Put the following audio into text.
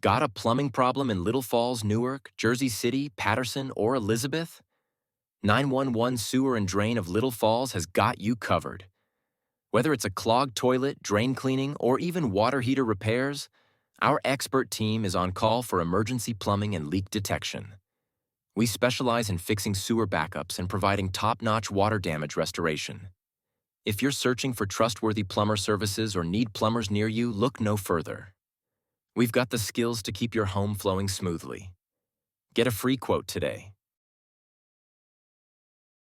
Got a plumbing problem in Little Falls, Newark, Jersey City, Paterson, or Elizabeth? 911 Sewer and Drain of Little Falls has got you covered. Whether it's a clogged toilet, drain cleaning, or even water heater repairs, our expert team is on call for emergency plumbing and leak detection. We specialize in fixing sewer backups and providing top-notch water damage restoration. If you're searching for trustworthy plumber services or need plumbers near you, look no further. We've got the skills to keep your home flowing smoothly. Get a free quote today